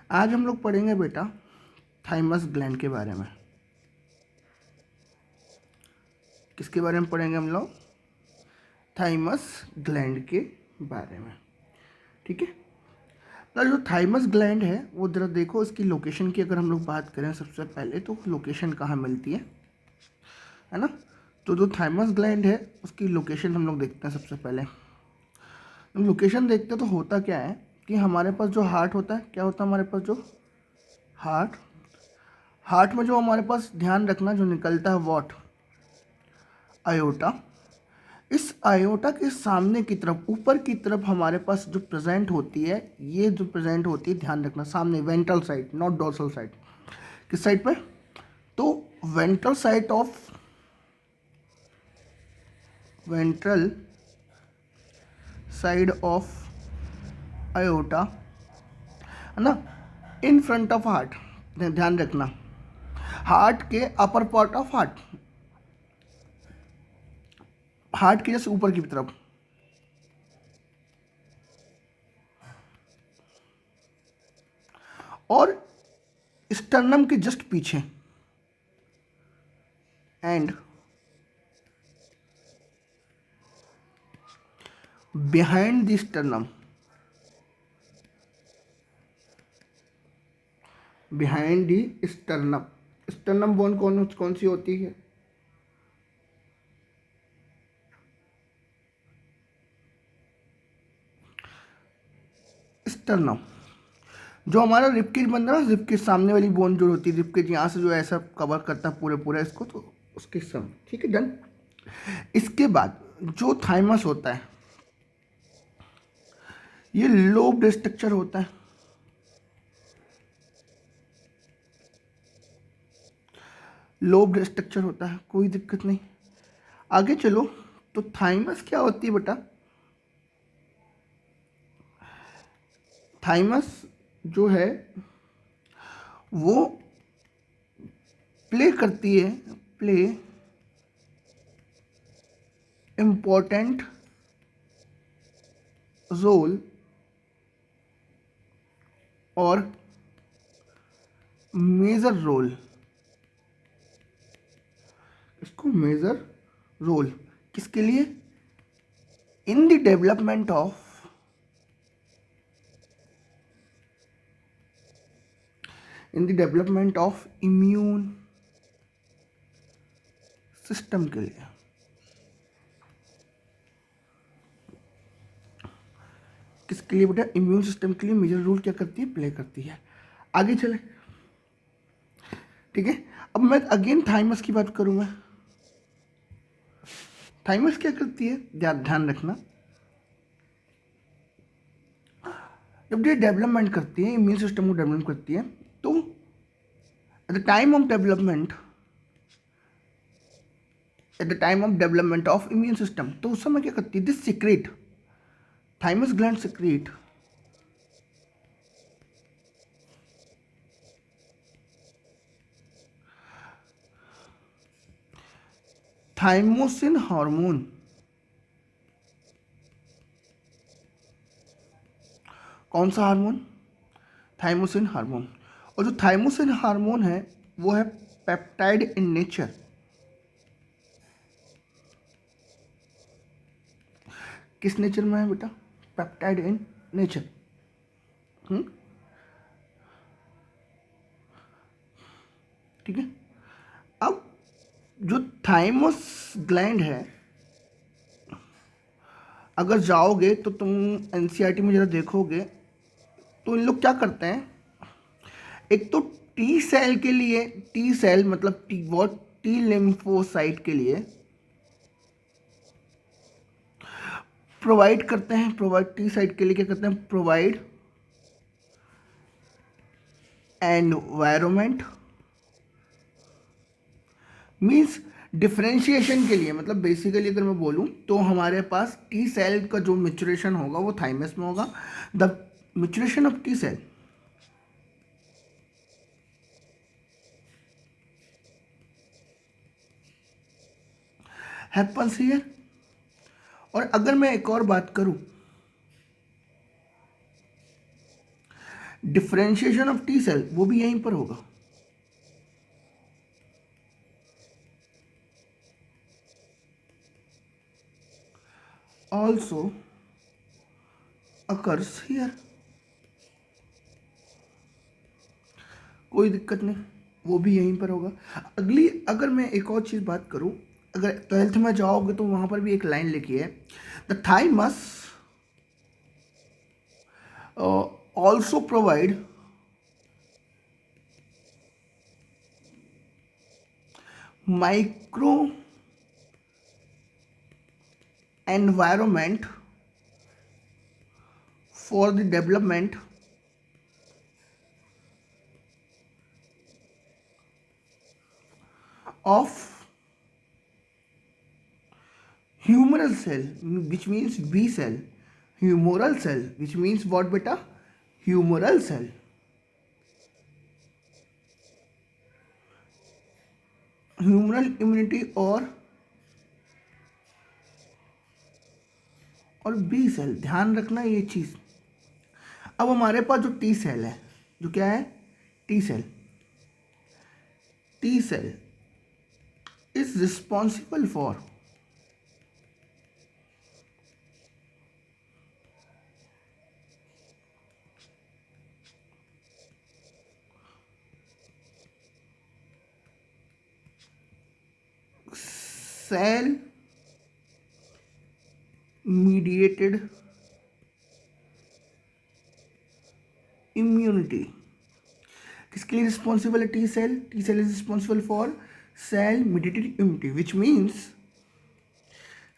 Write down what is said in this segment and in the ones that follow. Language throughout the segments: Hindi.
आज हम लोग पढ़ेंगे बेटा थाइमस ग्लैंड के बारे में। किसके बारे में पढ़ेंगे हम लोग? थाइमस ग्लैंड के बारे में। ठीक है। तो जो थाइमस ग्लैंड है वो जरा देखो, इसकी लोकेशन की अगर हम लोग बात करें सबसे पहले तो लोकेशन कहाँ मिलती है ना। तो जो थाइमस ग्लैंड है उसकी लोकेशन हम लोग देखते हैं। सबसे पहले हम लोकेशन देखते हैं तो होता क्या है कि हमारे पास जो हार्ट होता है, क्या होता है हमारे पास जो हार्ट हार्ट में जो हमारे पास ध्यान रखना जो निकलता है वॉट आयोटा। इस आयोटा के सामने की तरफ ऊपर की तरफ हमारे पास जो प्रेजेंट होती है, ये जो प्रेजेंट होती है ध्यान रखना सामने ventral side, not dorsal side. किस साइड पे? तो ventral side of ventral side of iota है ना, इन फ्रंट ऑफ हार्ट। ध्यान रखना हार्ट के अपर पार्ट ऑफ हार्ट के जैसे ऊपर की तरफ। और स्टर्नम के जस्ट पीछे and behind the sternum, behind the sternum. Sternum bone कौन सी होती है? स्टर्नम जो हमारा रिब केज बनता है ना, रिब के सामने वाली बोन जो होती है, रिब केज यहाँ से जो ऐसा कवर करता है पूरे पूरा इसको, तो उसके सम। ठीक है, डन। इसके बाद जो थाइमस होता है ये लोब्ड स्ट्रक्चर होता है। लोब्ड स्ट्रक्चर होता है, कोई दिक्कत नहीं। आगे चलो, तो थाइमस क्या होती है बेटा? थाइमस जो है वो प्ले करती है, प्ले इम्पोर्टेंट रोल और मेजर रोल। इसको मेजर रोल किसके लिए? In the development of immune system के लिए। किसके लिए बेटा? इम्यून सिस्टम के लिए मेजर रोल क्या करती है? प्ले करती है। आगे चले, ठीक है। अब मैं अगेन थाइमस की बात करूंगा। थाइमस क्या करती है? ध्यान रखना, जब ये डेवलपमेंट करती है, इम्यून सिस्टम को डेवलप करती है, तो at the time of development of immune system, तो उस समय क्या करती है? This secret, thymus gland secret thymosin hormone. कौन सा हार्मोन? Thymosin hormone. और जो थाइमोसिन हार्मोन है वो है पेप्टाइड इन नेचर। किस नेचर में है बेटा? Peptide in nature. ठीक है। अब जो थाइमस ग्लैंड है, अगर जाओगे तो तुम एनसीईआरटी में जरा देखोगे तो इन लोग क्या करते हैं, एक तो टी सेल के लिए, टी सेल मतलब टी लिम्फोसाइट के लिए प्रोवाइड करते हैं, टी साइट के लिए क्या करते हैं? प्रोवाइड एनवायरमेंट, मीन्स डिफ्रेंशिएशन के लिए। मतलब बेसिकली अगर मैं बोलूं तो हमारे पास टी सेल का जो मेचुरेशन होगा वो थाइमस में होगा। The maturation of T cell happens here. और अगर मैं एक और बात करूं, डिफरेंशिएशन ऑफ टी सेल वो भी यहीं पर होगा। ऑल्सो अकर्स हियर, कोई दिक्कत नहीं, वो भी यहीं पर होगा। अगली अगर मैं एक और चीज़ बात करूं, अगर 12th में जाओगे तो वहां पर भी एक लाइन लिखी है, the thymus also provide micro environment for the development of humoral cell, which means B cell, humoral cell, which means what beta? Humoral cell. Humoral immunity और बी सेल, ध्यान रखना ये चीज़। अब हमारे पास जो टी सेल है, जो क्या है, T cell, T cell is responsible for cell mediated immunity। किसके लिए रिस्पॉन्सिबल है T cell? T cell is responsible for cell mediated immunity, which means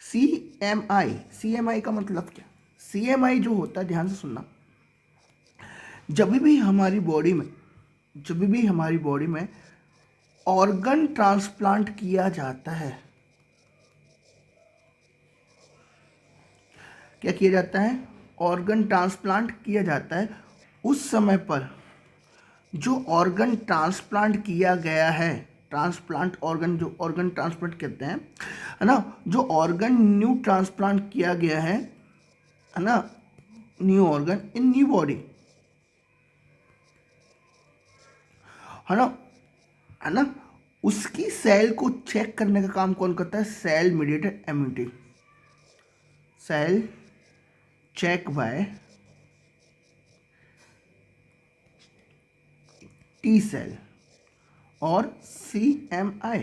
CMI। CMI का मतलब क्या? CMI जो होता है, ध्यान से सुनना, जब भी हमारी बॉडी में ऑर्गन ट्रांसप्लांट किया जाता है, क्या किया जाता है? ऑर्गन ट्रांसप्लांट किया जाता है। उस समय पर जो ऑर्गन ट्रांसप्लांट किया गया है, ट्रांसप्लांट ऑर्गन, जो ऑर्गन ट्रांसप्लांट कहते हैं, है ना, जो ऑर्गन न्यू ट्रांसप्लांट किया गया है ना, new organ in new body, है ना, उसकी सेल को चेक करने का काम कौन करता है? Cell mediated immunity. Cell check by T cell और CMI।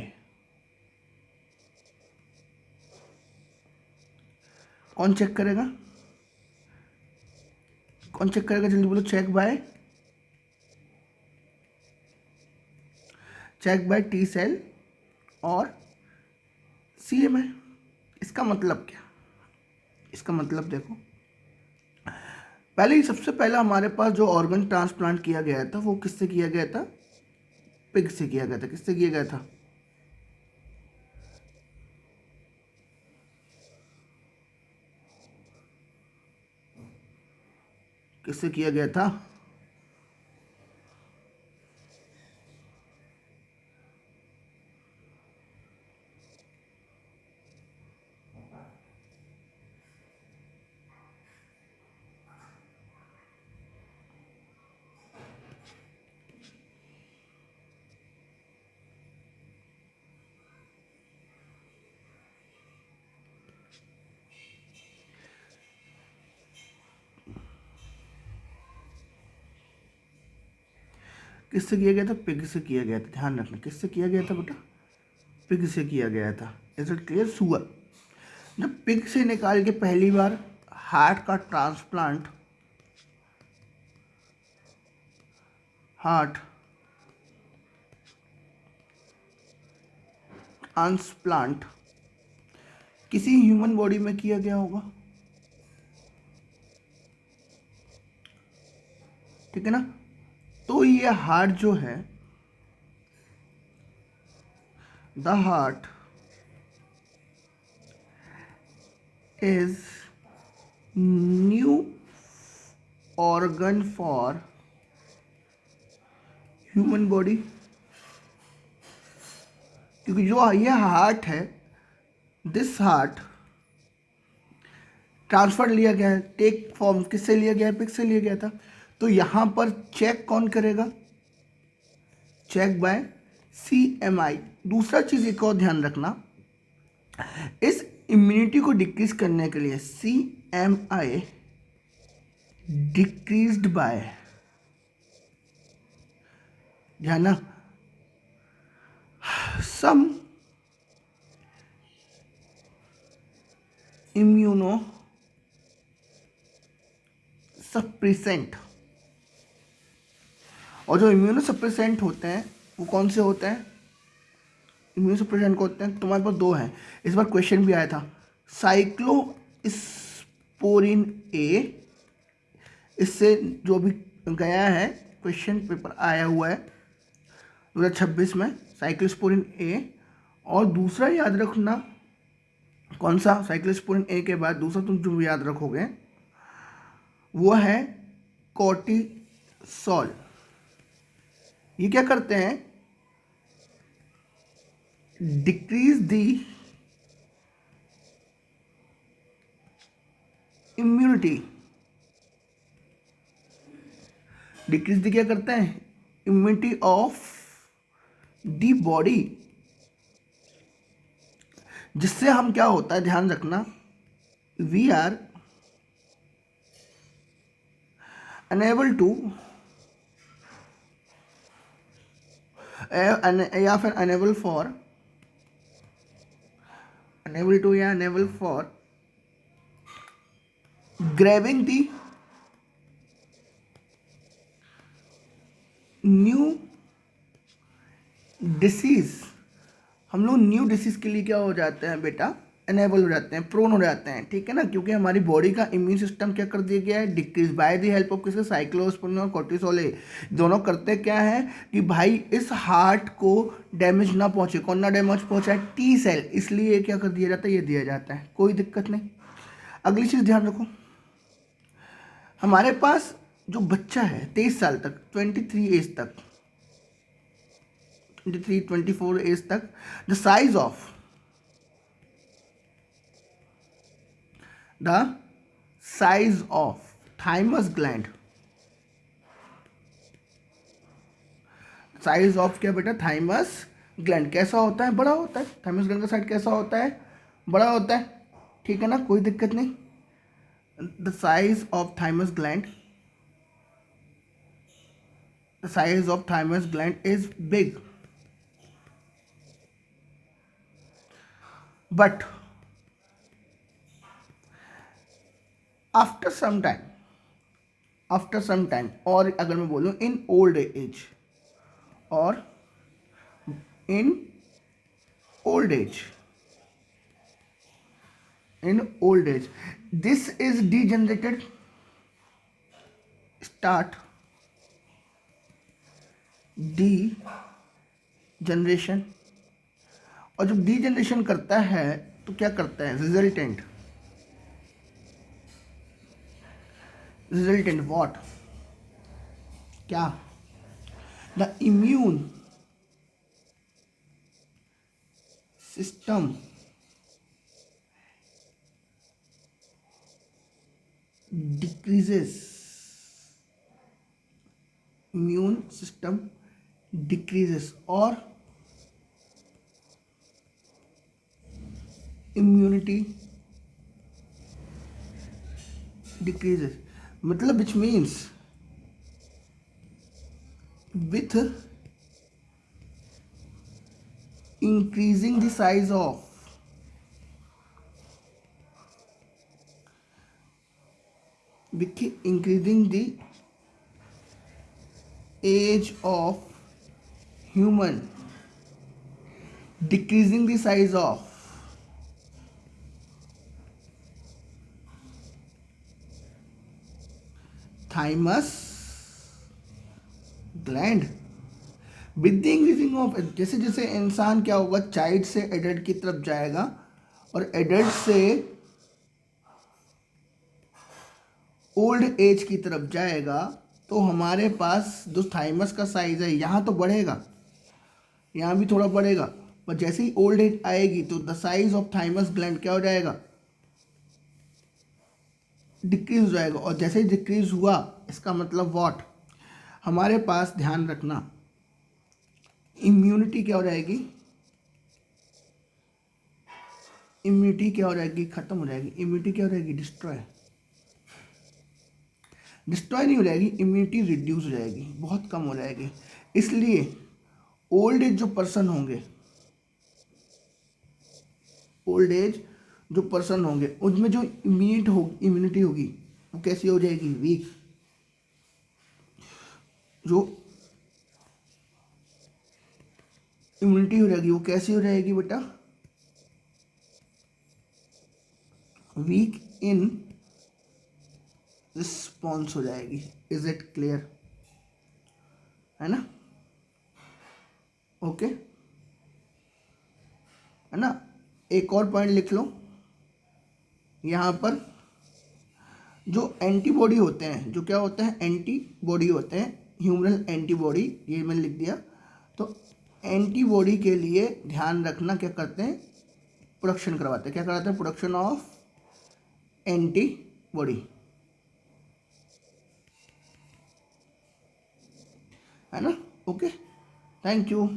कौन चेक करेगा? कौन चेक करेगा? जल्दी बोलो। चेक बाय टी सेल और CMI। इसका मतलब क्या? इसका मतलब देखो, पहले ही सबसे पहला हमारे पास जो ऑर्गन ट्रांसप्लांट किया गया था वो किससे किया गया था? पिग से किया गया था। किससे किया गया था? किससे किया गया था? किससे किया गया था? पिग से किया गया था। ध्यान रखना, किससे किया गया था बेटा? पिग से किया गया था। Is it clear? सुअर। जब पिग से निकाल के पहली बार हार्ट का ट्रांसप्लांट, हार्ट ट्रांसप्लांट किसी ह्यूमन बॉडी में किया गया होगा, ठीक है ना, तो ये हार्ट जो है, the heart is new organ for human body, क्योंकि जो ये हार्ट है, दिस हार्ट ट्रांसफर लिया गया है, टेक फॉर्म किससे लिया गया है? पिग से लिया गया था। तो यहाँ पर चेक कौन करेगा? Check by CMI। दूसरा चीज़ एक और ध्यान रखना, इस इम्यूनिटी को डिक्रीज करने के लिए CMI डिक्रीज्ड बाय, ध्यान ना, सम इम्यूनो सप्रेसेंट। और जो इम्यूनो सप्रेसेंट होते हैं वो कौन से होते हैं? इम्यूनो सप्रेसेंट होते हैं, तुम्हारे पास दो हैं, इस बार क्वेश्चन भी आया था, साइक्लोस्पोरिन ए, इससे जो भी गया है क्वेश्चन पेपर आया हुआ है 2026 में, साइक्लोस्पोरिन ए। और दूसरा याद रखना, कौन सा? साइक्लोस्पोरिन ए के बाद दूसरा तुम जो याद रखोगे वो है कोर्टिसोल। ये क्या करते हैं? Decrease the immunity, decrease the क्या करते हैं? इम्यूनिटी ऑफ द बॉडी, जिससे हम क्या होता है ध्यान रखना, वी आर अनेबल टू, या फिर अनेबल फॉर, अनेबल टू या enable for grabbing the new disease. हम लोग न्यू डिसीज के लिए क्या हो जाते हैं बेटा? अनेबल हो जाते हैं, प्रोन हो जाते हैं, ठीक है ना, क्योंकि हमारी बॉडी का इम्यून सिस्टम क्या कर दिया गया है? Decrease by the help of किसके? साइक्लोस्पोरिन और कोर्टिसोल। दोनों करते क्या है कि भाई इस हार्ट को डैमेज ना पहुंचे, कौन ना डैमेज पहुंचाए? T सेल, इसलिए क्या कर दिया जाता है? ये दिया जाता है, कोई दिक्कत नहीं। अगली चीज़ ध्यान रखो, हमारे पास जो बच्चा है 23 साल तक, 23 एज तक, 24 एज तक, the size of thymus gland, size of क्या बेटा? थाइमस ग्लैंड कैसा होता है? बड़ा होता है। थाइमस ग्लैंड का साइज कैसा होता है? बड़ा होता है, ठीक है ना, कोई दिक्कत नहीं। The size of thymus gland, the size of thymus gland is big, but after some time, और अगर मैं बोलूँ in old age, और in old age, this is degenerated, start degeneration। और जब डीजनरेशन करता है तो क्या करता है? Resultant what? क्या? The immune system decreases, immune system decreases, और इम्यूनिटी decreases, मतलब which means with increasing the size of, with increasing the age of human, decreasing the size of thymus gland with the increasing of, जैसे जैसे इंसान क्या होगा? चाइल्ड से एडल्ट की तरफ जाएगा और एडल्ट से ओल्ड एज की तरफ जाएगा, तो हमारे पास जो थाइमस का साइज है यहाँ तो बढ़ेगा, यहाँ भी थोड़ा बढ़ेगा, पर जैसे ही ओल्ड एज आएगी तो the size of thymus gland क्या हो जाएगा? डिक्रीज हो जाएगा। और जैसे ही डिक्रीज हुआ इसका मतलब व्हाट, हमारे पास ध्यान रखना इम्यूनिटी क्या हो जाएगी, इम्यूनिटी क्या हो जाएगी, खत्म हो जाएगी। इम्यूनिटी क्या हो जाएगी, डिस्ट्रॉय, डिस्ट्रॉय नहीं हो जाएगी, इम्यूनिटी रिड्यूस हो जाएगी, बहुत कम हो जाएगी। इसलिए ओल्ड एज जो पर्सन होंगे, ओल्ड एज जो पर्सन होंगे उनमें जो इम्यूनिटी होगी वो कैसी हो जाएगी, वीक। जो इम्यूनिटी हो जाएगी वो कैसी हो जाएगी बेटा, वीक इन रिस्पॉन्स हो जाएगी। इज इट क्लियर, है ना, ओके, है ना। एक और पॉइंट लिख लो यहाँ पर, जो एंटीबॉडी होते हैं, जो क्या होते हैं, एंटीबॉडी होते हैं, ह्यूमरल एंटीबॉडी, ये मैंने लिख दिया। तो एंटीबॉडी के लिए ध्यान रखना क्या करते हैं, प्रोडक्शन करवाते हैं, क्या कराते हैं, प्रोडक्शन ऑफ एंटीबॉडी, है ना, ओके, थैंक यू।